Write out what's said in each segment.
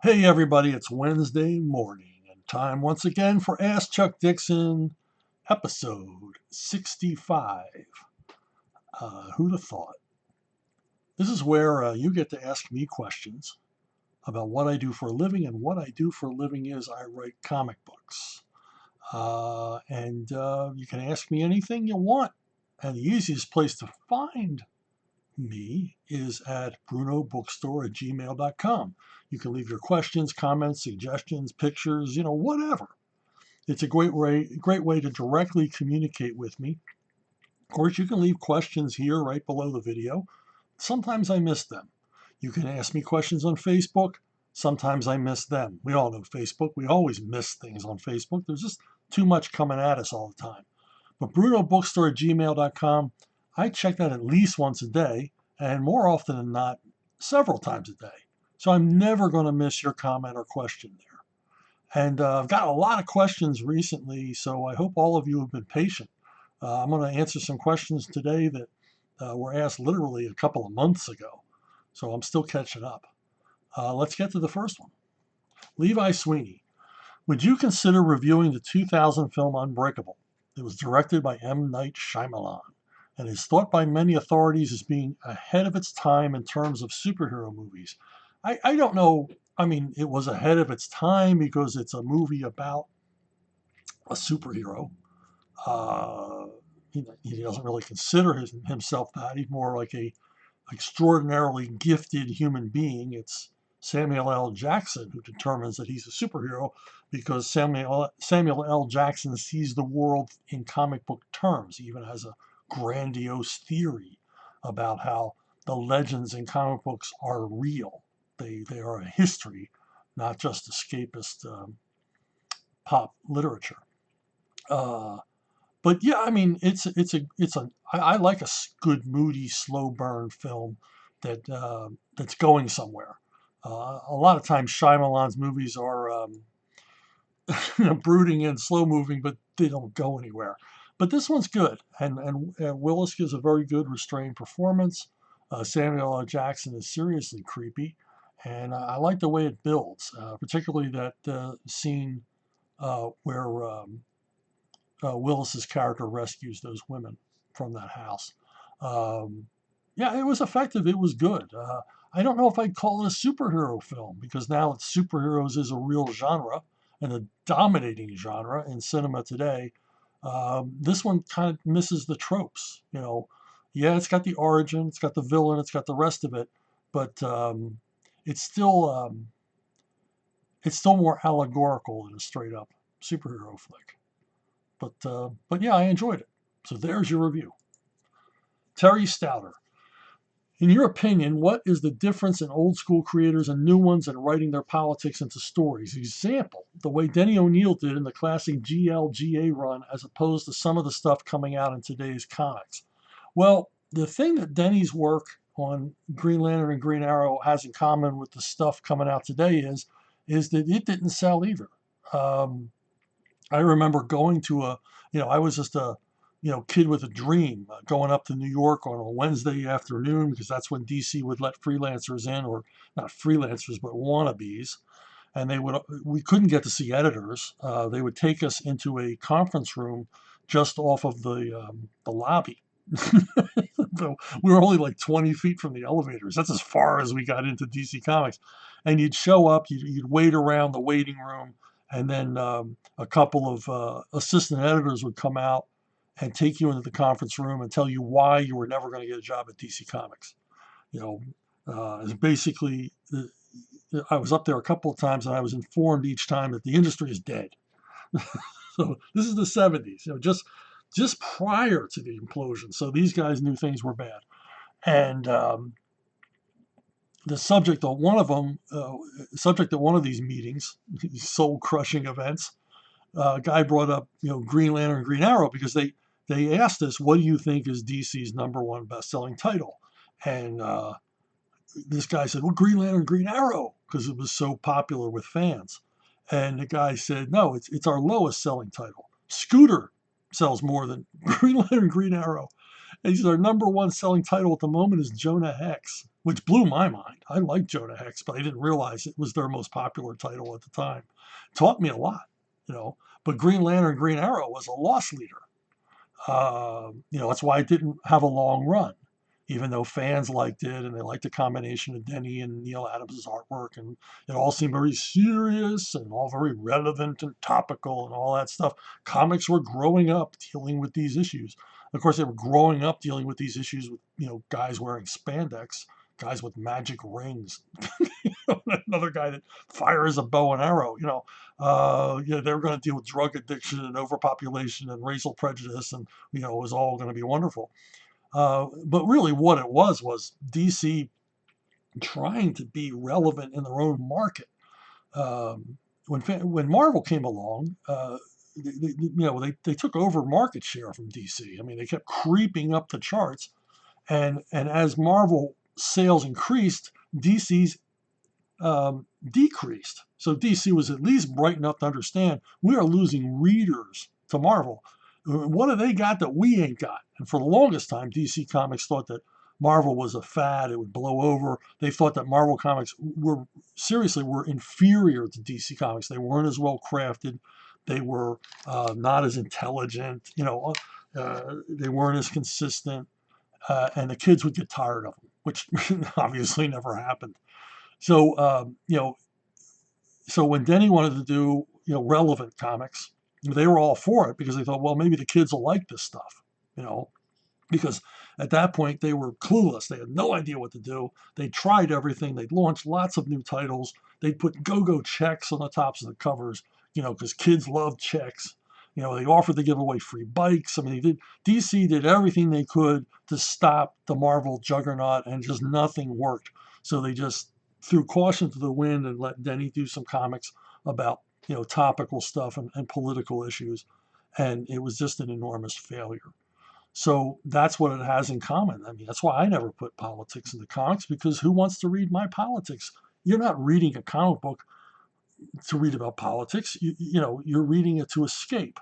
Hey everybody, it's Wednesday morning and time once again for Ask Chuck Dixon, episode 65. Who'd have thought? This is where you get to ask me questions about what I do for a living, and what I do for a living is I write comic books. And you can ask me anything you want, and the easiest place to find me is at brunobookstore@gmail.com. You can leave your questions, comments, suggestions, pictures, whatever. It's a great way to directly communicate with me. Of course, you can leave questions here right below the video. Sometimes I miss them. You can ask me questions on Facebook. Sometimes I miss them. We all know Facebook. We always miss things on Facebook. There's just too much coming at us all the time. But brunobookstore@gmail.com, I check that at least once a day, and more often than not, several times a day. So I'm never going to miss your comment or question there. And I've got a lot of questions recently, so I hope all of you have been patient. I'm going to answer some questions today that were asked literally a couple of months ago. So I'm still catching up. Let's get to the first one. Levi Sweeney, would you consider reviewing the 2000 film Unbreakable? It was directed by M. Night Shyamalan and is thought by many authorities as being ahead of its time in terms of superhero movies. I don't know. I mean, it was ahead of its time because it's a movie about a superhero. Uh, he doesn't really consider himself that. He's more like a extraordinarily gifted human being. It's Samuel L. Jackson who determines that he's a superhero because Samuel L. Jackson sees the world in comic book terms. He even has a grandiose theory about how the legends in comic books are real. They are a history, not just escapist pop literature. Uh, but yeah, I mean, I like a good, moody, slow burn film that's going somewhere. A lot of times, Shyamalan's movies are brooding and slow moving, but they don't go anywhere. But this one's good, and Willis gives a very good, restrained performance. Samuel L. Jackson is seriously creepy, and I like the way it builds, particularly that scene where Willis's character rescues those women from that house. Um, yeah, it was effective. It was good. I don't know if I'd call it a superhero film because now it's superheroes is a real genre and a dominating genre in cinema today. This one kind of misses the tropes. Yeah, it's got the origin, it's got the villain, it's got the rest of it, but it's still um, it's still more allegorical than a straight up superhero flick. But yeah, I enjoyed it. So there's your review. Terry Stouter. In your opinion, what is the difference in old school creators and new ones in writing their politics into stories? Example, the way Denny O'Neil did in the classic GLGA run as opposed to some of the stuff coming out in today's comics. Well, the thing that Denny's work on Green Lantern and Green Arrow has in common with the stuff coming out today is that it didn't sell either. Um, I remember going to I was just a, kid with a dream, going up to New York on a Wednesday afternoon because that's when DC would let freelancers in, or not freelancers, but wannabes. And we couldn't get to see editors. They would take us into a conference room just off of the lobby. So we were only like 20 feet from the elevators. That's as far as we got into DC Comics. And you'd show up, you'd wait around the waiting room, and then a couple of assistant editors would come out and take you into the conference room and tell you why you were never going to get a job at DC Comics. You know, basically, I was up there a couple of times and I was informed each time that the industry is dead. So this is the 70s, just prior to the implosion. So these guys knew things were bad. And the subject of one of these meetings, these soul crushing events, guy brought up, Green Lantern and Green Arrow because they asked us, what do you think is DC's number one best-selling title? And this guy said, well, Green Lantern and Green Arrow, because it was so popular with fans. And the guy said, no, it's our lowest selling title. Scooter sells more than Green Lantern and Green Arrow. And he said, our number one selling title at the moment is Jonah Hex, which blew my mind. I liked Jonah Hex, but I didn't realize it was their most popular title at the time. Taught me a lot, you know. But Green Lantern, Green Arrow was a loss leader. That's why it didn't have a long run, even though fans liked it and they liked the combination of Denny and Neil Adams' artwork, and it all seemed very serious and all very relevant and topical and all that stuff. Comics were growing up dealing with these issues. Of course, they were growing up dealing with these issues with guys wearing spandex, guys with magic rings, another guy that fires a bow and arrow. They were going to deal with drug addiction and overpopulation and racial prejudice, and it was all going to be wonderful. But really, what it was DC trying to be relevant in their own market. When Marvel came along, they took over market share from DC. I mean, they kept creeping up the charts, and as Marvel sales increased, DC's decreased. So DC was at least bright enough to understand we are losing readers to Marvel. What have they got that we ain't got? And for the longest time, DC Comics thought that Marvel was a fad; it would blow over. They thought that Marvel Comics were inferior to DC Comics. They weren't as well crafted. They were not as intelligent. They weren't as consistent, and the kids would get tired of them, which obviously never happened. So so when Denny wanted to do relevant comics, they were all for it because they thought, well, maybe the kids will like this stuff, because at that point they were clueless. They had no idea what to do. They tried everything. They'd launched lots of new titles. They'd put go-go checks on the tops of the covers, because kids love checks. They offered to give away free bikes. I mean, DC did everything they could to stop the Marvel juggernaut, and just nothing worked. So they just threw caution to the wind and let Denny do some comics about topical stuff and political issues, and it was just an enormous failure. So that's what it has in common. I mean, that's why I never put politics into comics, because who wants to read my politics? You're not reading a comic book to read about politics. You're reading it to escape.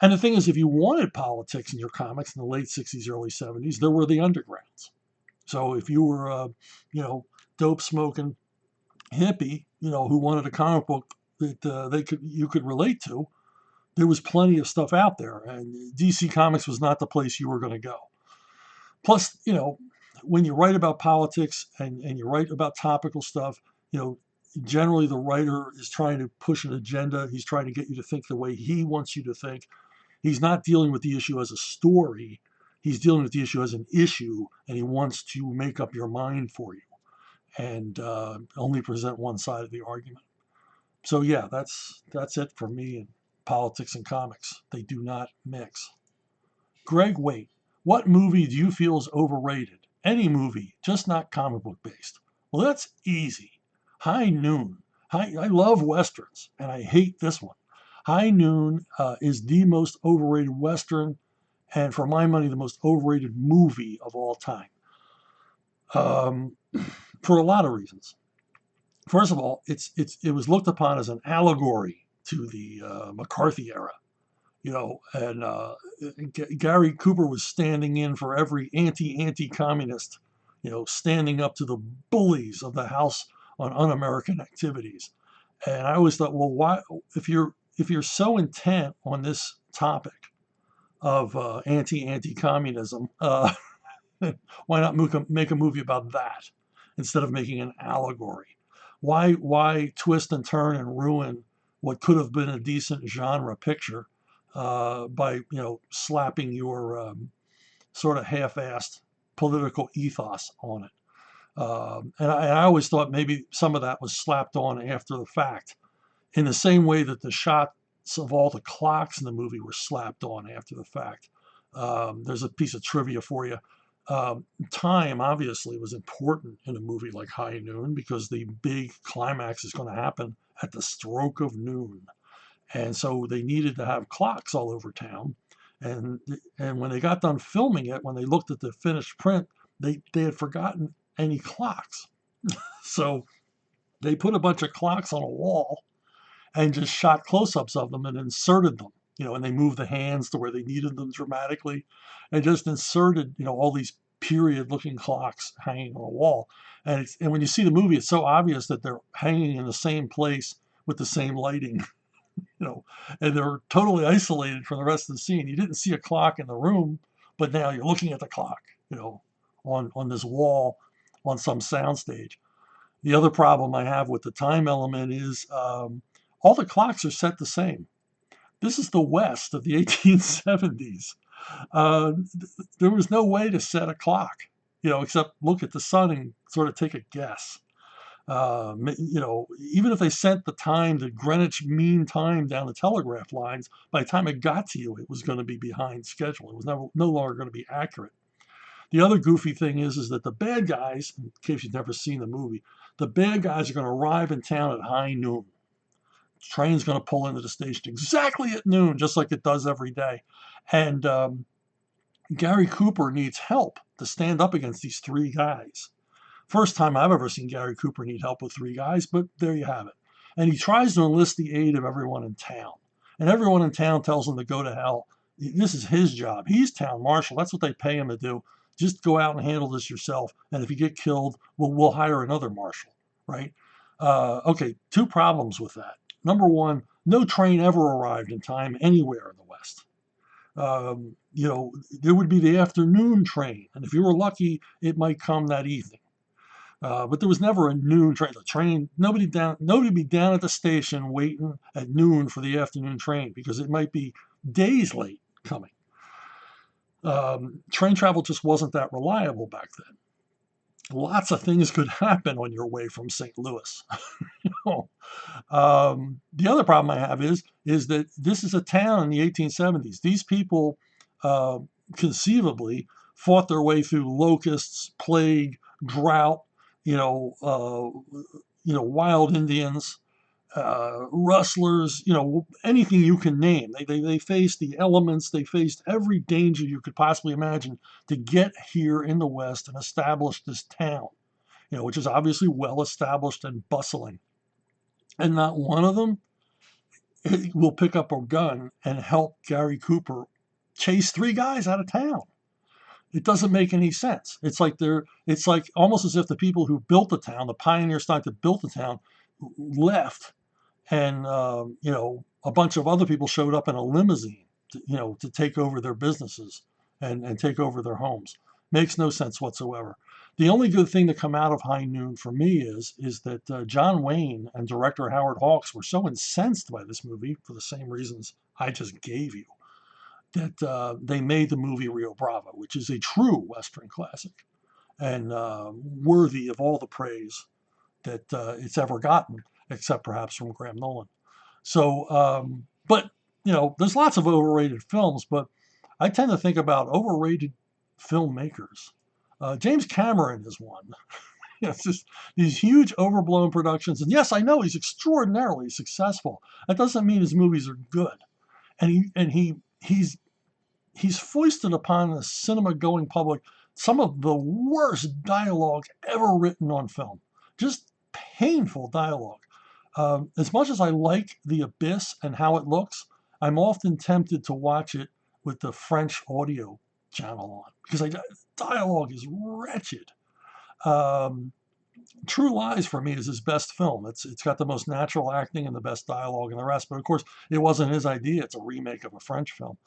And the thing is, if you wanted politics in your comics in the late 60s, early 70s, there were the undergrounds. So if you were a, dope smoking hippie, who wanted a comic book that you could relate to, there was plenty of stuff out there, and DC Comics was not the place you were going to go. Plus, when you write about politics and you write about topical stuff, generally the writer is trying to push an agenda. He's trying to get you to think the way he wants you to think. He's not dealing with the issue as a story. He's dealing with the issue as an issue, and he wants to make up your mind for you and only present one side of the argument. So yeah, that's it for me in politics and comics. They do not mix. Greg, wait. What movie do you feel is overrated? Any movie, just not comic book based. Well, that's easy. High Noon. I love Westerns, and I hate this one. High Noon is the most overrated Western, and for my money, the most overrated movie of all time. For a lot of reasons. First of all, it was looked upon as an allegory to the McCarthy era, and Gary Cooper was standing in for every anti-communist, standing up to the bullies of the House on Un-American activities. And I always thought, well, why, if you're so intent on this topic of anti-communism, why not make a movie about that instead of making an allegory? Why twist and turn and ruin what could have been a decent genre picture by slapping your sort of half-assed political ethos on it? And I always thought maybe some of that was slapped on after the fact, in the same way that the shots of all the clocks in the movie were slapped on after the fact. There's a piece of trivia for you. Time obviously was important in a movie like High Noon because the big climax is going to happen at the stroke of noon. And so they needed to have clocks all over town. And when they got done filming it, when they looked at the finished print, they had forgotten any clocks. So they put a bunch of clocks on a wall and just shot close-ups of them and inserted them, and they moved the hands to where they needed them dramatically and just inserted, all these period-looking clocks hanging on a wall. And when you see the movie, it's so obvious that they're hanging in the same place with the same lighting, you know, and they're totally isolated from the rest of the scene. You didn't see a clock in the room, but now you're looking at the clock, you know, on this wall on some soundstage. The other problem I have with the time element is all the clocks are set the same. This is the West of the 1870s. There was no way to set a clock, you know, except look at the sun and sort of take a guess. You know, even if they sent the time, the Greenwich Mean Time down the telegraph lines, by the time it got to you, it was going to be behind schedule. It was no longer going to be accurate. The other goofy thing is that the bad guys, in case you've never seen the movie, the bad guys are going to arrive in town at high noon. Train's going to pull into the station exactly at noon, just like it does every day. And Gary Cooper needs help to stand up against these three guys. First time I've ever seen Gary Cooper need help with three guys, but there you have it. And he tries to enlist the aid of everyone in town. And everyone in town tells him to go to hell. This is his job. He's town marshal. That's what they pay him to do. Just go out and handle this yourself. And if you get killed, we'll hire another marshal, right? Okay, two problems with that. Number one, no train ever arrived in time anywhere in the West. You know, there would be the afternoon train, and if you were lucky, it might come that evening. But there was never a noon train. The train, nobody be down at the station waiting at noon for the afternoon train because it might be days late coming. Train travel just wasn't that reliable back then. Lots of things could happen on your way from St. Louis. You know? The other problem I have is that this is a town in the 1870s. These people conceivably fought their way through locusts, plague, drought, wild Indians, rustlers, anything you can name. They faced the elements. They faced every danger you could possibly imagine to get here in the West and establish this town, which is obviously well established and bustling. And not one of them will pick up a gun and help Gary Cooper chase three guys out of town. It doesn't make any sense. It's like almost as if the people who built the town, the pioneer stock that built the town, left, and a bunch of other people showed up in a limousine, to take over their businesses and take over their homes. Makes no sense whatsoever. The only good thing to come out of High Noon for me is that John Wayne and director Howard Hawks were so incensed by this movie for the same reasons I just gave you, that they made the movie Rio Bravo, which is a true Western classic and worthy of all the praise that it's ever gotten, except perhaps from Graham Nolan. So, but there's lots of overrated films, but I tend to think about overrated filmmakers. James Cameron is one. It's just these huge overblown productions. And yes, I know he's extraordinarily successful. That doesn't mean his movies are good. And he's foisted upon the cinema-going public some of the worst dialogue ever written on film. Just painful dialogue. As much as I like The Abyss and how it looks, I'm often tempted to watch it with the French audio channel on because dialogue is wretched. True Lies for me is his best film. It's got the most natural acting and the best dialogue and the rest. But of course, it wasn't his idea. It's a remake of a French film.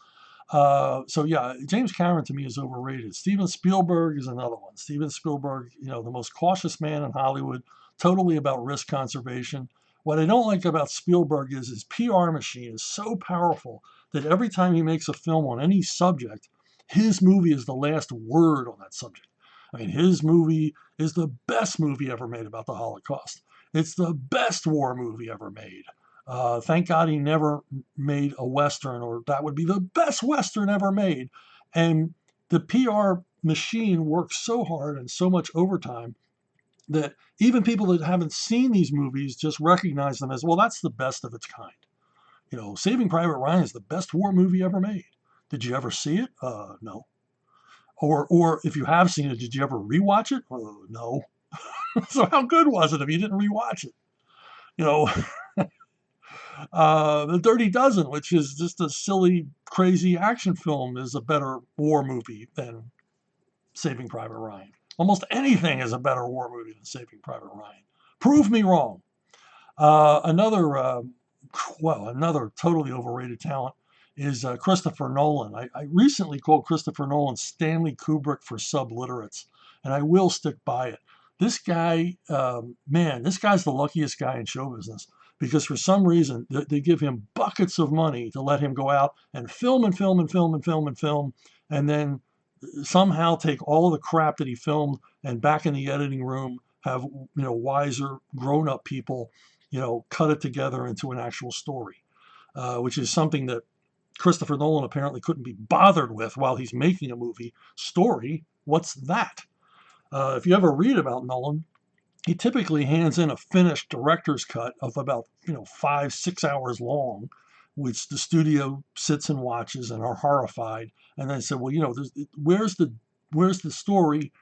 So yeah, James Cameron to me is overrated. Steven Spielberg is another one. Steven Spielberg, the most cautious man in Hollywood, totally about risk conservation. What I don't like about Spielberg is his PR machine is so powerful that every time he makes a film on any subject, his movie is the last word on that subject. I mean, his movie is the best movie ever made about the Holocaust. It's the best war movie ever made. Thank God he never made a Western, or that would be the best Western ever made. And the PR machine works so hard and so much overtime that even people that haven't seen these movies just recognize them as, well, that's the best of its kind. Saving Private Ryan is the best war movie ever made. Did you ever see it? No. Or if you have seen it, did you ever rewatch it? No. So how good was it if you didn't rewatch it? The Dirty Dozen, which is just a silly, crazy action film, is a better war movie than Saving Private Ryan. Almost anything is a better war movie than Saving Private Ryan. Prove me wrong. Another totally overrated talent is Christopher Nolan. I recently called Christopher Nolan Stanley Kubrick for subliterates, and I will stick by it. This guy, this guy's the luckiest guy in show business because for some reason they give him buckets of money to let him go out and film and film and film and film and film, and then somehow take all of the crap that he filmed and back in the editing room have wiser grown-up people cut it together into an actual story, which is something that Christopher Nolan apparently couldn't be bothered with while he's making a movie. Story, what's that? If you ever read about Nolan, he typically hands in a finished director's cut of about 5-6 hours long, which the studio sits and watches and are horrified, and then said, well, where's the story?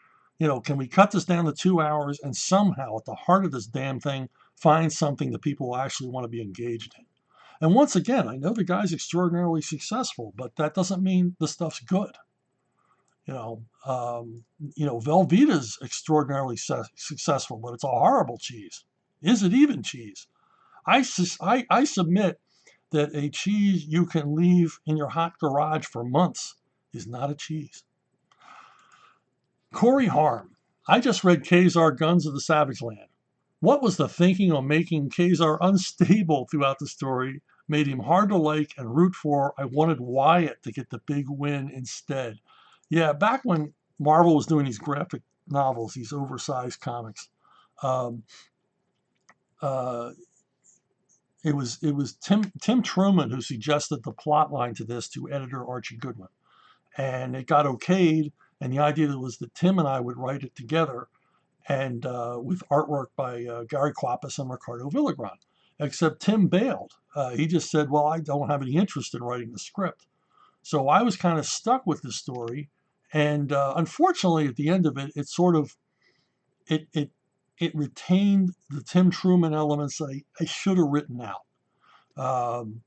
Can we cut this down to 2 hours and somehow at the heart of this damn thing find something that people will actually want to be engaged in? And once again, I know the guy's extraordinarily successful, but that doesn't mean the stuff's good. Velveeta's extraordinarily successful, but it's a horrible cheese. Is it even cheese? I submit that a cheese you can leave in your hot garage for months is not a cheese. Corey Harm. I just read Ksar Guns of the Savage Land. What was the thinking on making Ksar unstable throughout the story? Made him hard to like and root for. I wanted Wyatt to get the big win instead. Yeah, back when Marvel was doing these graphic novels, these oversized comics, um, uh, it was Tim Truman who suggested the plot line to this to editor Archie Goodwin, and it got okayed. And the idea was that Tim and I would write it together, and with artwork by Gary Kwapis and Ricardo Villagrán. Except Tim bailed. He just said, "Well, I don't have any interest in writing the script." So I was kind of stuck with the story, and unfortunately, at the end of it, it retained the Tim Truman elements I should have written out. Um,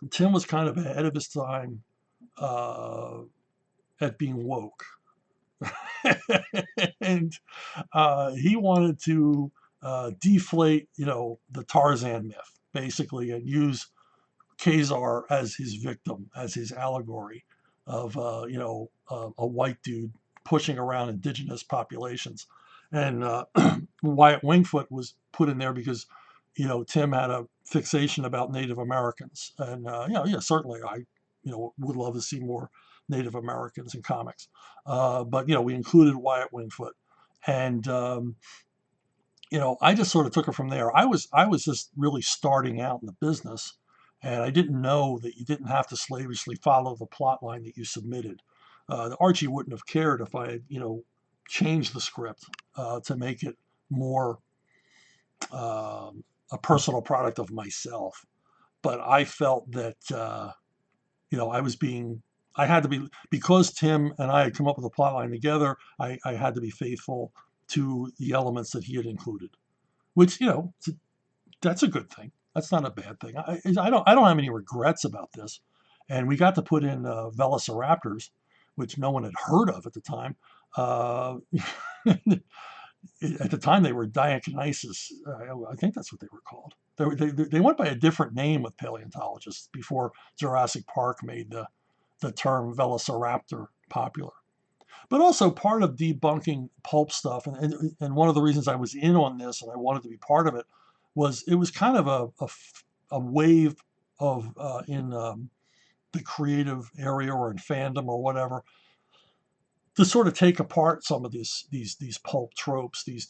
Tim was kind of ahead of his time at being woke, and he wanted to deflate, the Tarzan myth, basically, and use Ksar as his victim, as his allegory of, a white dude pushing around indigenous populations. And Wyatt Wingfoot was put in there because, Tim had a fixation about Native Americans. And, certainly I, would love to see more Native Americans in comics. But, we included Wyatt Wingfoot. And, I just sort of took it from there. I was just really starting out in the business, and I didn't know that you didn't have to slavishly follow the plot line that you submitted. Archie wouldn't have cared if I had, changed the script to make it more a personal product of myself. But I felt that, I had to be, because Tim and I had come up with a plot line together, I had to be faithful to the elements that he had included, which, that's a good thing. That's not a bad thing. I don't have any regrets about this. And we got to put in Velociraptors, which no one had heard of at the time. At the time, they were Diakinesis. I think that's what they were called. They went by a different name with paleontologists before Jurassic Park made the term Velociraptor popular. But also part of debunking pulp stuff, and one of the reasons I was in on this and I wanted to be part of it was it was kind of a wave of in the creative area or in fandom or whatever, to sort of take apart some of these pulp tropes, these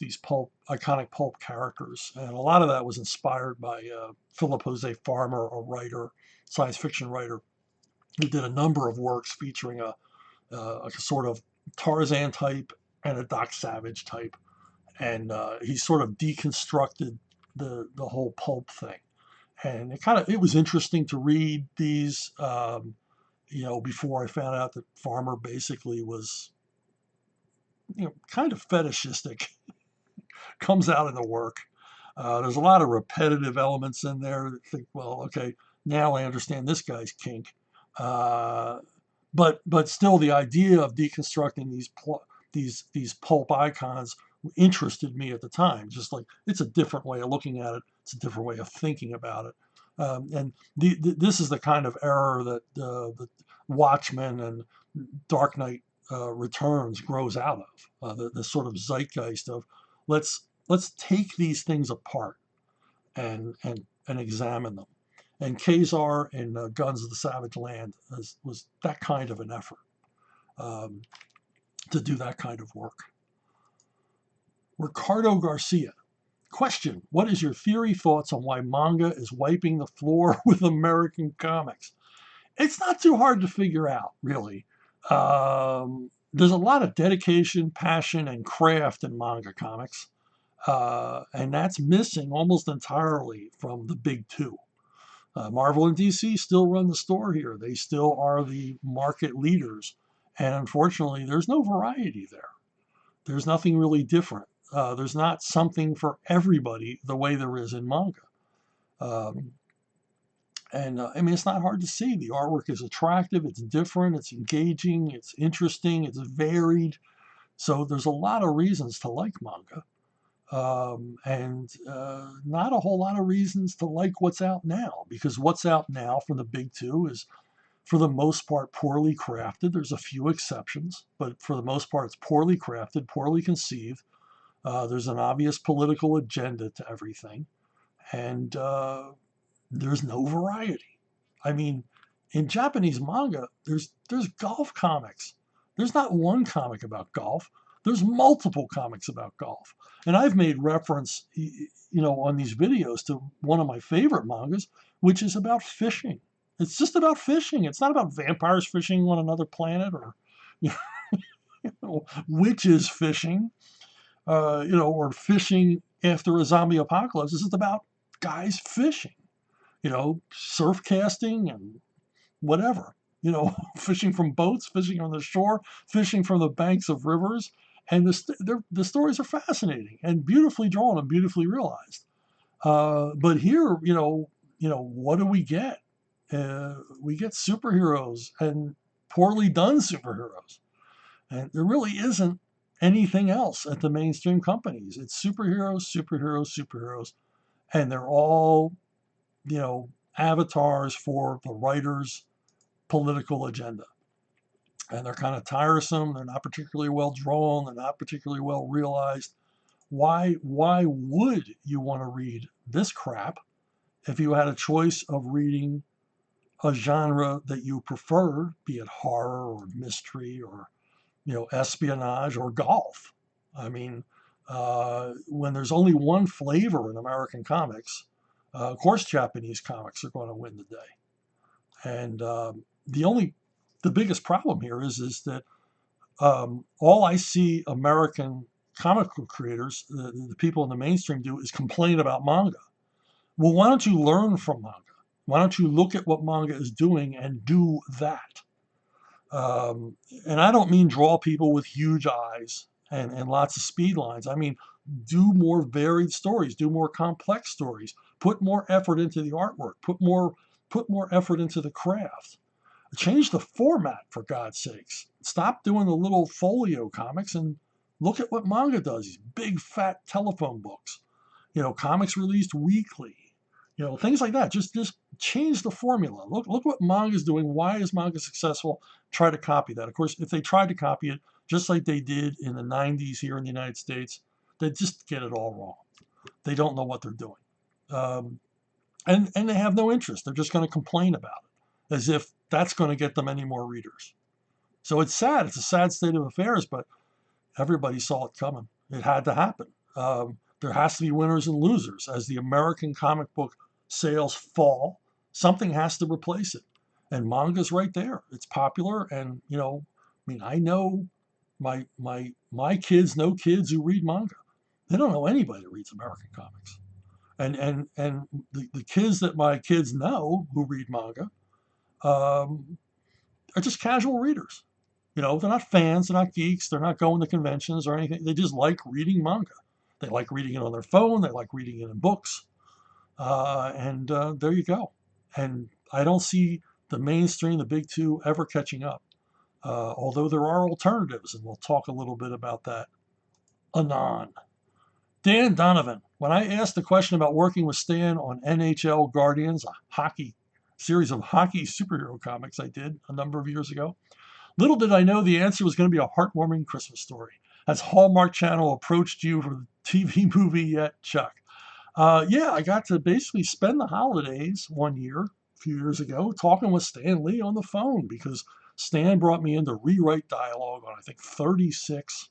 iconic pulp characters, and a lot of that was inspired by Philip Jose Farmer, a writer, science fiction writer, who did a number of works featuring a sort of Tarzan type and a Doc Savage type, and he sort of deconstructed the whole pulp thing, and it was interesting to read these. Before I found out that Farmer basically was, kind of fetishistic, comes out in the work. There's a lot of repetitive elements in there that think, well, okay, now I understand this guy's kink. but still, the idea of deconstructing these pulp icons interested me at the time. Just like it's a different way of looking at it, it's a different way of thinking about it, and this is the kind of error that the Watchmen and Dark Knight Returns grows out of. The sort of zeitgeist of let's take these things apart and examine them. And Ksar in Guns of the Savage Land was that kind of an effort, um, to do that kind of work. Ricardo Garcia. Question: what is your theory, thoughts on why manga is wiping the floor with American comics? It's not too hard to figure out, really. There's a lot of dedication, passion, and craft in manga comics, and that's missing almost entirely from the big two. Marvel and DC still run the store here. They still are the market leaders. And unfortunately, there's no variety there. There's nothing really different. There's not something for everybody the way there is in manga. Um, and I mean, it's not hard to see. The artwork is attractive, it's different, it's engaging, it's interesting, it's varied. So there's a lot of reasons to like manga. And not a whole lot of reasons to like what's out now, because what's out now from the big two is, for the most part, poorly crafted. There's a few exceptions, but for the most part, it's poorly crafted, poorly conceived. There's an obvious political agenda to everything, and there's no variety. I mean, in Japanese manga, there's golf comics. There's not one comic about golf. There's multiple comics about golf. And I've made reference, on these videos to one of my favorite mangas, which is about fishing. It's just about fishing. It's not about vampires fishing on another planet or you witches fishing, or fishing after a zombie apocalypse. This is about guys fishing, surf casting and whatever, fishing from boats, fishing on the shore, fishing from the banks of rivers. And the stories are fascinating and beautifully drawn and beautifully realized. But here, what do we get? We get superheroes and poorly done superheroes. And there really isn't anything else at the mainstream companies. It's superheroes, superheroes, superheroes. And they're all, avatars for the writer's political agenda. And they're kind of tiresome. They're not particularly well drawn. They're not particularly well realized. Why would you want to read this crap if you had a choice of reading a genre that you prefer, be it horror or mystery or espionage or golf? I mean, when there's only one flavor in American comics, of course Japanese comics are going to win the day. And the biggest problem here is that all I see American comic book creators, the people in the mainstream, do is complain about manga. Well, why don't you learn from manga? Why don't you look at what manga is doing and do that? And I don't mean draw people with huge eyes and lots of speed lines. I mean, do more varied stories, do more complex stories, put more effort into the artwork, put more effort into the craft. Change the format, for God's sakes. Stop doing the little folio comics and look at what manga does. These big fat telephone books, comics released weekly, things like that. Just change the formula. Look what manga is doing. Why is manga successful? Try to copy that. Of course, if they tried to copy it just like they did in the 90s here in the United States, they just get it all wrong. They don't know what they're doing. And they have no interest. They're just going to complain about it as if that's going to get them any more readers. So it's sad. It's a sad state of affairs, but everybody saw it coming. It had to happen. There has to be winners and losers. As the American comic book sales fall, something has to replace it. And manga's right there. It's popular, and I know my kids know kids who read manga. They don't know anybody that reads American comics. And the kids that my kids know who read manga are just casual readers. They're not fans, they're not geeks, they're not going to conventions or anything. They just like reading manga. They like reading it on their phone, they like reading it in books. And there you go. And I don't see the mainstream, the big two, ever catching up. although there are alternatives, and we'll talk a little bit about that anon. Dan Donovan, when I asked the question about working with Stan on NHL Guardians, a hockey series of hockey superhero comics I did a number of years ago, little did I know the answer was going to be a heartwarming Christmas story. Has Hallmark Channel approached you for the TV movie yet, Chuck? Yeah, I got to basically spend the holidays one year, a few years ago, talking with Stan Lee on the phone because Stan brought me in to rewrite dialogue on, I think, 36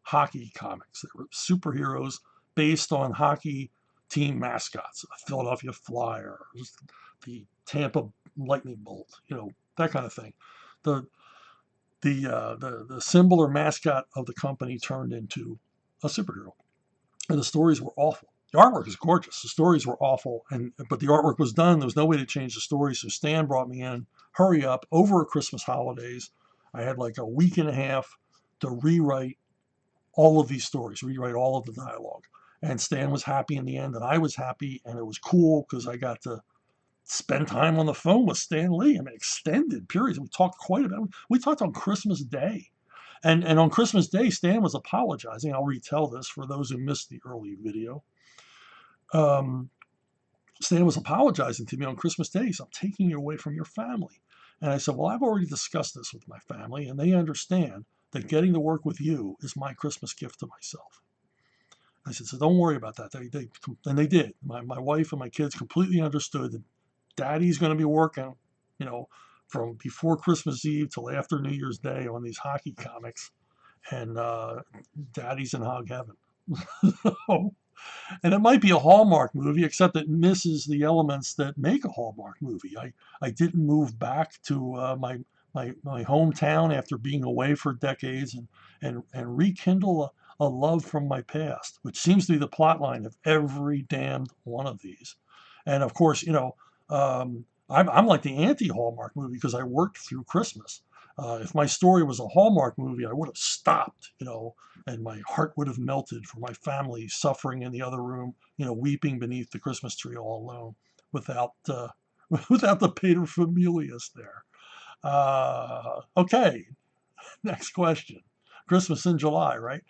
hockey comics. They were superheroes based on hockey team mascots, a Philadelphia Flyer, the Tampa Lightning Bolt, that kind of thing. The the symbol or mascot of the company turned into a superhero, and the stories were awful. The artwork is gorgeous. The stories were awful, but the artwork was done. There was no way to change the story, so Stan brought me in. Hurry up over Christmas holidays. I had like a week and a half to rewrite all of these stories, rewrite all of the dialogue. And Stan was happy in the end, and I was happy, and it was cool because I got to spend time on the phone with Stan Lee. I mean, extended periods. We talked quite a bit. We talked on Christmas Day. And on Christmas Day, Stan was apologizing. I'll retell this for those who missed the early video. Stan was apologizing to me on Christmas Day. He said, I'm taking you away from your family. And I said, well, I've already discussed this with my family, and they understand that getting to work with you is my Christmas gift to myself. I said, so don't worry about that. And they did. My wife and my kids completely understood that Daddy's going to be working, from before Christmas Eve till after New Year's Day on these hockey comics, and Daddy's in hog heaven. And it might be a Hallmark movie, except it misses the elements that make a Hallmark movie. I didn't move back to my hometown after being away for decades and rekindle a love from my past, which seems to be the plot line of every damned one of these. And of course, I'm like the anti-Hallmark movie because I worked through Christmas. If my story was a Hallmark movie, I would have stopped, and my heart would have melted for my family suffering in the other room, weeping beneath the Christmas tree all alone without without the paterfamilias there. Okay, next question. Christmas in July, right?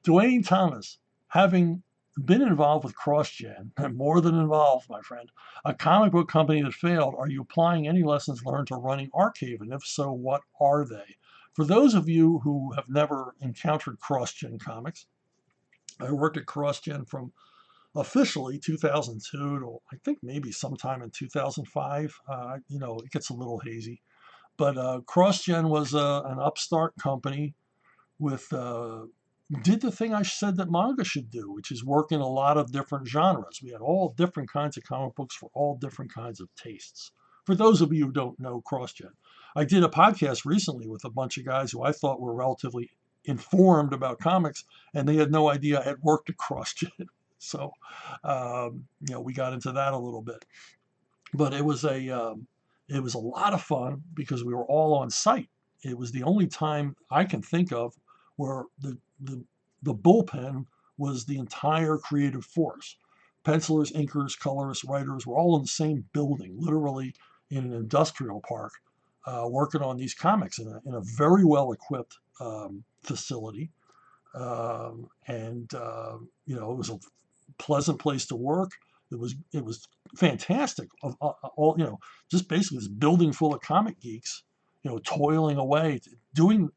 Dwayne Thomas, having been involved with Crossgen, more than involved, my friend, a comic book company that failed, are you applying any lessons learned to running Archaven? If so, what are they? For those of you who have never encountered Crossgen Comics, I worked at Crossgen from officially 2002 to I think maybe sometime in 2005. It gets a little hazy. But Crossgen was an upstart company with did the thing I said that manga should do, which is work in a lot of different genres. We had all different kinds of comic books for all different kinds of tastes. For those of you who don't know Crossgen, I did a podcast recently with a bunch of guys who I thought were relatively informed about comics, and they had no idea I had worked at Crossgen. So, we got into that a little bit. But it was a lot of fun because we were all on site. It was the only time I can think of where the bullpen was the entire creative force. Pencilers, inkers, colorists, writers were all in the same building, literally in an industrial park, working on these comics in a very well equipped facility. It was a pleasant place to work. It was fantastic. All just basically this building full of comic geeks, toiling away, doing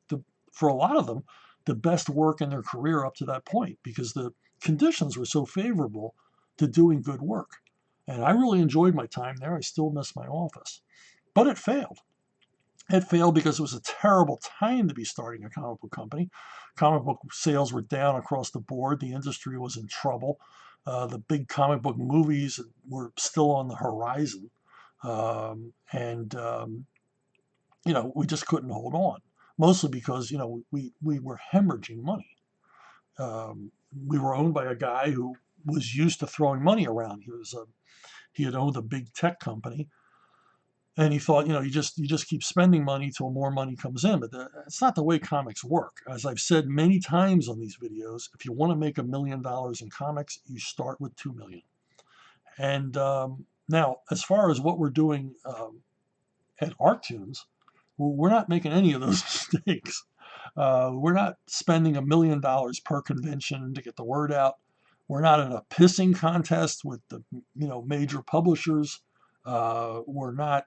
for a lot of them the best work in their career up to that point because the conditions were so favorable to doing good work. And I really enjoyed my time there. I still miss my office, but it failed. It failed because it was a terrible time to be starting a comic book company. Comic book sales were down across the board. The industry was in trouble. The big comic book movies were still on the horizon. We just couldn't hold on, mostly because, we were hemorrhaging money. We were owned by a guy who was used to throwing money around. He had owned a big tech company. And he thought, you just keep spending money till more money comes in. But it's not the way comics work. As I've said many times on these videos, if you want to make $1 million in comics, you start with 2 million. And now, as far as what we're doing at Arctunes, We're not making any of those mistakes. We're not spending $1 million per convention to get the word out. We're not in a pissing contest with the major publishers. We're not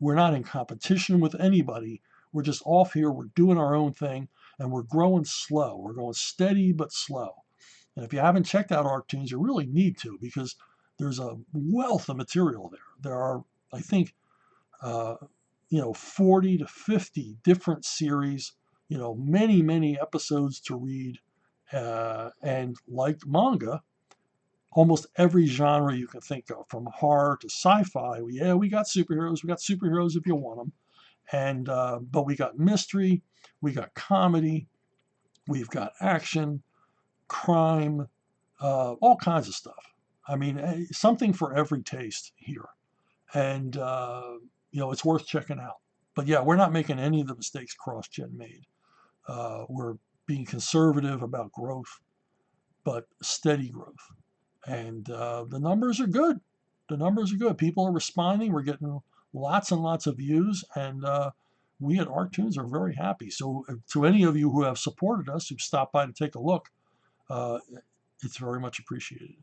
in competition with anybody. We're just off here. We're doing our own thing, and we're growing slow. We're going steady but slow. And if you haven't checked out Arctoons, you really need to, because there's a wealth of material there. There are, I think, 40 to 50 different series, many, many episodes to read. And like manga, almost every genre you can think of, from horror to sci-fi. We got superheroes. We got superheroes if you want them. And but we got mystery, we got comedy, we've got action, crime, all kinds of stuff. I mean, something for every taste here. And it's worth checking out. But yeah, we're not making any of the mistakes Crossgen made. We're being conservative about growth, but steady growth. And the numbers are good. The numbers are good. People are responding. We're getting lots and lots of views, and we at Arctoons are very happy. So to any of you who have supported us, who've stopped by to take a look, uh, it's very much appreciated.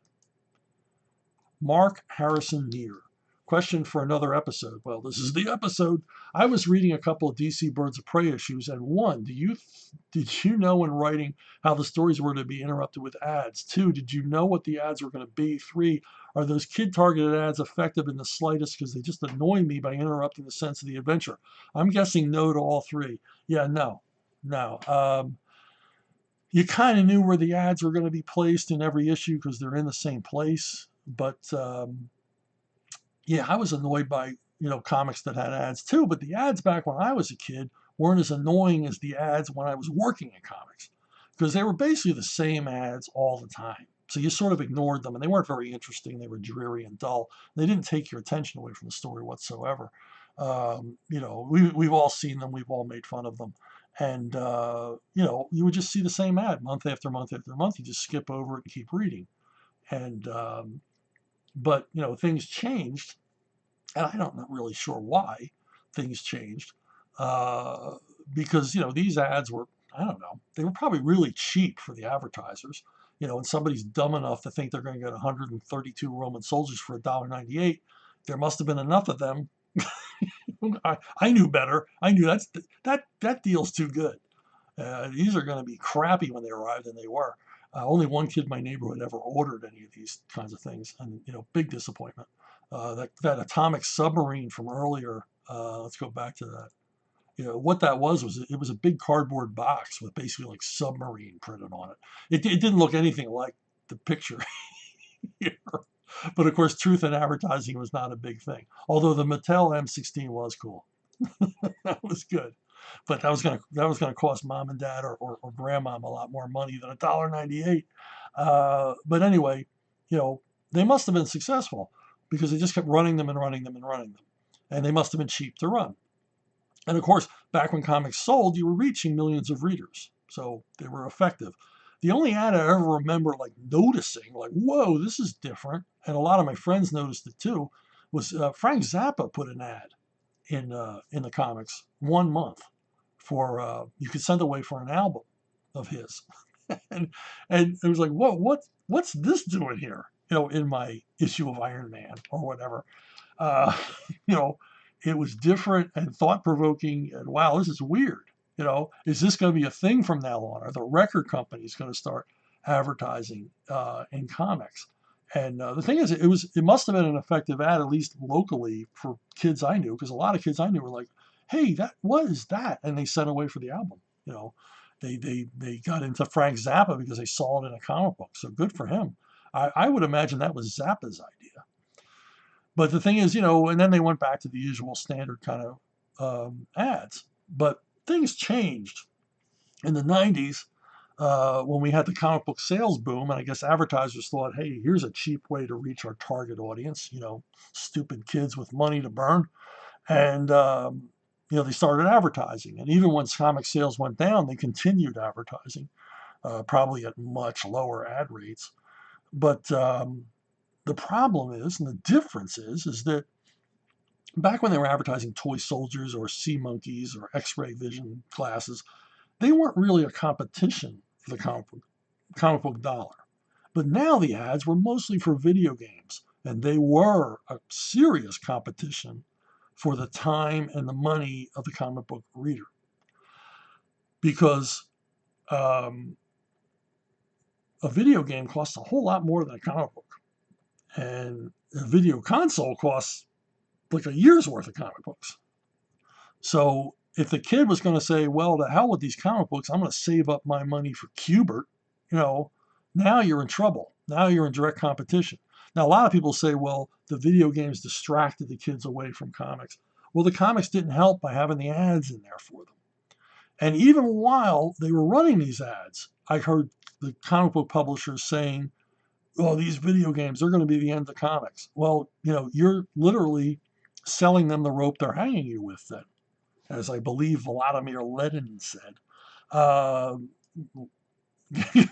Mark Harrison Neer. Question for another episode. Well, this is the episode. I was reading a couple of DC Birds of Prey issues, and one, did you know in writing how the stories were to be interrupted with ads? Two, did you know what the ads were going to be? Three, are those kid-targeted ads effective in the slightest, because they just annoy me by interrupting the sense of the adventure? I'm guessing no to all three. Yeah, no. You kind of knew where the ads were going to be placed in every issue because they're in the same place, but yeah, I was annoyed by comics that had ads too, but the ads back when I was a kid weren't as annoying as the ads when I was working in comics, because they were basically the same ads all the time. So you sort of ignored them, and they weren't very interesting. They were dreary and dull. They didn't take your attention away from the story whatsoever. We've all seen them. We've all made fun of them. And, you would just see the same ad month after month after month. You just skip over it and keep reading. And, but, things changed, and I'm not really sure why things changed, because these ads were, I don't know, they were probably really cheap for the advertisers. And somebody's dumb enough to think they're going to get 132 Roman soldiers for $1.98. There must have been enough of them. I knew better. I knew that deal's too good. These are going to be crappy when they arrived, and they were. Only one kid in my neighborhood ever ordered any of these kinds of things, and big disappointment. That atomic submarine from earlier. Let's go back to that. What that was it was a big cardboard box with basically like submarine printed on it. It didn't look anything like the picture here. But of course, truth in advertising was not a big thing. Although the Mattel M16 was cool. That was good. But that was gonna cost mom and dad or grandmom a lot more money than $1.98. But anyway, they must have been successful because they just kept running them and running them and running them. And they must have been cheap to run. And of course, back when comics sold, you were reaching millions of readers. So they were effective. The only ad I ever remember noticing, whoa, this is different, and a lot of my friends noticed it too, was Frank Zappa put an ad in the comics 1 month for you could send away for an album of his, and it was like, whoa, what's this doing here? In my issue of Iron Man or whatever. Uh, you know, it was different and thought provoking, and wow, this is weird. Is this going to be a thing from now on? Are the record companies going to start advertising in comics? And the thing is, it must have been an effective ad, at least locally, for kids I knew, because a lot of kids I knew were like, "Hey, what is that?" And they sent away for the album. They got into Frank Zappa because they saw it in a comic book. So good for him. I would imagine that was Zappa's idea. But the thing is, and then they went back to the usual standard kind of ads. But things changed in the 90s when we had the comic book sales boom. And I guess advertisers thought, hey, here's a cheap way to reach our target audience, stupid kids with money to burn. And, they started advertising. And even when comic sales went down, they continued advertising, probably at much lower ad rates. But the problem is, and the difference is that back when they were advertising toy soldiers or sea monkeys or X-ray vision glasses, they weren't really a competition for the comic book dollar. But now the ads were mostly for video games, and they were a serious competition for the time and the money of the comic book reader. Because um, a video game costs a whole lot more than a comic book, and a video console costs like a year's worth of comic books. So if the kid was going to say, well, to hell with these comic books, I'm going to save up my money for Qbert, you know, now you're in trouble. Now you're in direct competition. Now, a lot of people say, well, the video games distracted the kids away from comics. Well, the comics didn't help by having the ads in there for them. And even while they were running these ads, I heard the comic book publishers saying, oh, these video games, they're going to be the end of comics. Well, you know, you're literally selling them the rope they're hanging you with then, as I believe Vladimir Lenin said. Uh,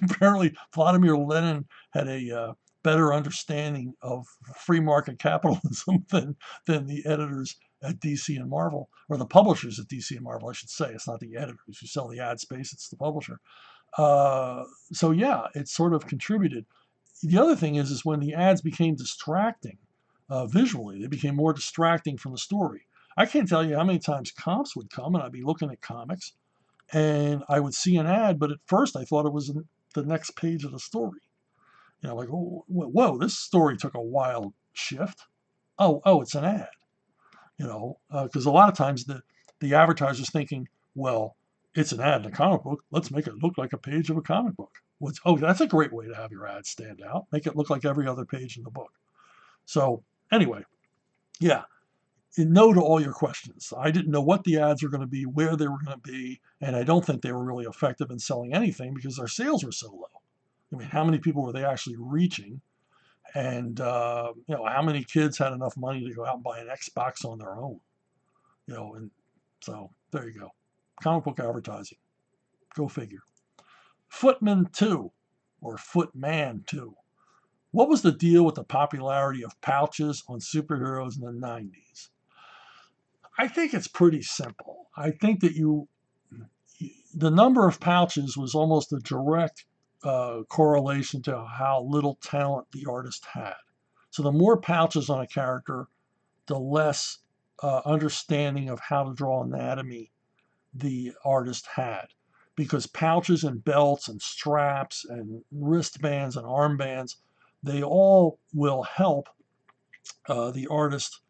Apparently, Vladimir Lenin had a better understanding of free market capitalism than the editors at DC and Marvel, or the publishers at DC and Marvel, I should say. It's not the editors who sell the ad space, it's the publisher. So yeah, it sort of contributed. The other thing is when the ads became distracting visually, they became more distracting from the story. I can't tell you how many times comps would come and I'd be looking at comics and I would see an ad, but at first I thought it was in the next page of the story. You know, like, oh, whoa, this story took a wild shift. Oh, it's an ad. You know, because a lot of times the advertiser's thinking, well, it's an ad in a comic book. Let's make it look like a page of a comic book. Oh, that's a great way to have your ad stand out. Make it look like every other page in the book. So anyway, yeah, no to all your questions. I didn't know what the ads were going to be, where they were going to be, and I don't think they were really effective in selling anything because their sales were so low. I mean, how many people were they actually reaching? And you know, how many kids had enough money to go out and buy an Xbox on their own? You know, and so there you go. Comic book advertising. Go figure. Footman 2 or Footman 2. What was the deal with the popularity of pouches on superheroes in the 90s? I think it's pretty simple. I think that the number of pouches was almost a direct correlation to how little talent the artist had. So the more pouches on a character, the less understanding of how to draw anatomy the artist had. Because pouches and belts and straps and wristbands and armbands, they all will help the artist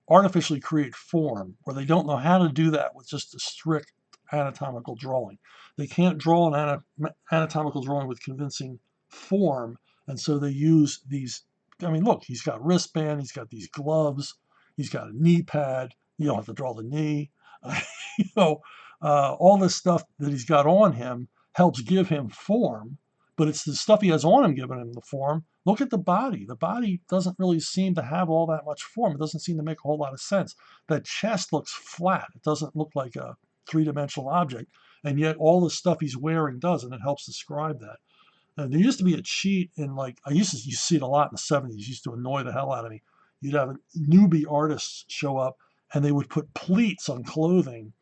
artificially create form, where they don't know how to do that with just a strict anatomical drawing. They can't draw an anatomical drawing with convincing form, and so they use these. I mean, look, he's got wristband, he's got these gloves, he's got a knee pad. You don't have to draw the knee. You know, all this stuff that he's got on him helps give him form, but it's the stuff he has on him giving him the form. Look at the body. The body doesn't really seem to have all that much form. It doesn't seem to make a whole lot of sense. That chest looks flat. It doesn't look like a three-dimensional object, and yet all the stuff he's wearing does, and it helps describe that. And there used to be a cheat in, like, you see it a lot in the 70s. It used to annoy the hell out of me. You'd have newbie artists show up, and they would put pleats on clothing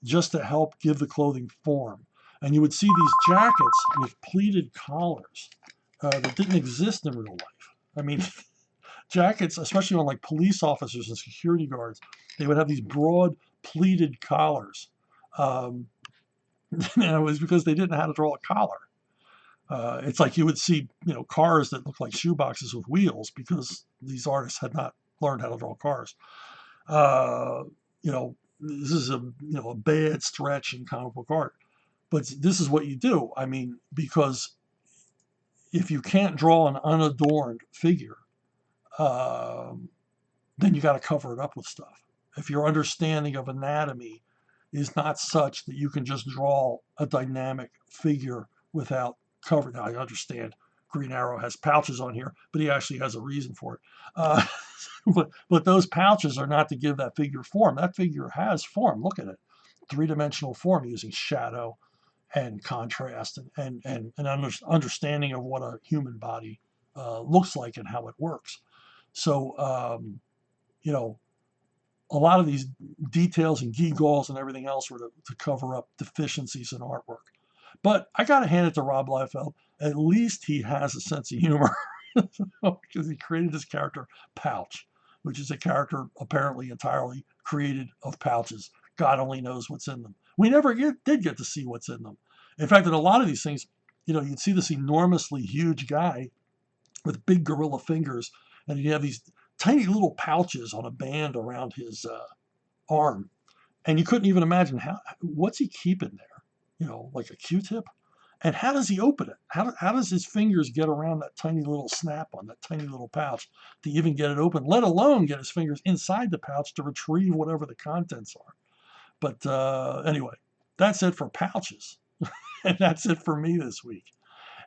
just to help give the clothing form. And you would see these jackets with pleated collars that didn't exist in real life. I mean, jackets, especially on like police officers and security guards, they would have these broad pleated collars. Um, and it was because they didn't know how to draw a collar. It's like you would see, you know, cars that look like shoeboxes with wheels because these artists had not learned how to draw cars. You know, this is a bad stretch in comic book art, but this is what you do. I mean, because if you can't draw an unadorned figure, then you got to cover it up with stuff. If your understanding of anatomy is not such that you can just draw a dynamic figure without cover. Now, I understand Green Arrow has pouches on here, but he actually has a reason for it. But those pouches are not to give that figure form. That figure has form. Look at it. Three-dimensional form using shadow and contrast and an understanding of what a human body looks like and how it works. So, you know, a lot of these details and gewgaws and everything else were to cover up deficiencies in artwork. But I got to hand it to Rob Liefeld. At least he has a sense of humor because he created this character, Pouch, which is a character apparently entirely created of pouches. God only knows what's in them. We never did get to see what's in them. In fact, in a lot of these things, you'd see this enormously huge guy with big gorilla fingers, and you have these tiny little pouches on a band around his arm, and you couldn't even imagine what's he keeping there, like a Q-tip, and how does he open it? How does his fingers get around that tiny little snap on that tiny little pouch to even get it open? Let alone get his fingers inside the pouch to retrieve whatever the contents are. But anyway, that's it for pouches, and that's it for me this week.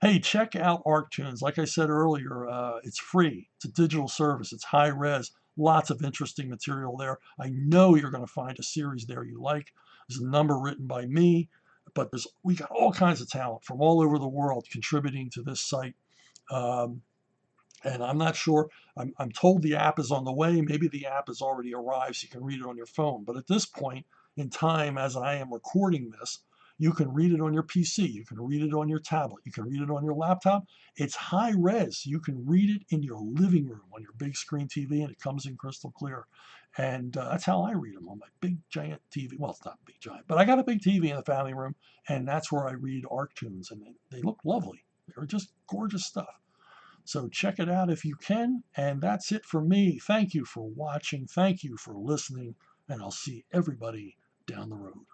Hey, check out ArcTunes. Like I said earlier, it's free. It's a digital service. It's high res. Lots of interesting material there. I know you're going to find a series there you like. There's a number written by me, but we got all kinds of talent from all over the world contributing to this site. Um, and I'm not sure. I'm told the app is on the way. Maybe the app has already arrived, so you can read it on your phone. But at this point in time, as I am recording this, you can read it on your PC. You can read it on your tablet. You can read it on your laptop. It's high res. You can read it in your living room on your big screen TV, and it comes in crystal clear. And that's how I read them on my big giant TV. Well, it's not big giant, but I got a big TV in the family room, and that's where I read ArcTunes, and they look lovely. They're just gorgeous stuff. So check it out if you can. And that's it for me. Thank you for watching. Thank you for listening. And I'll see everybody down the road.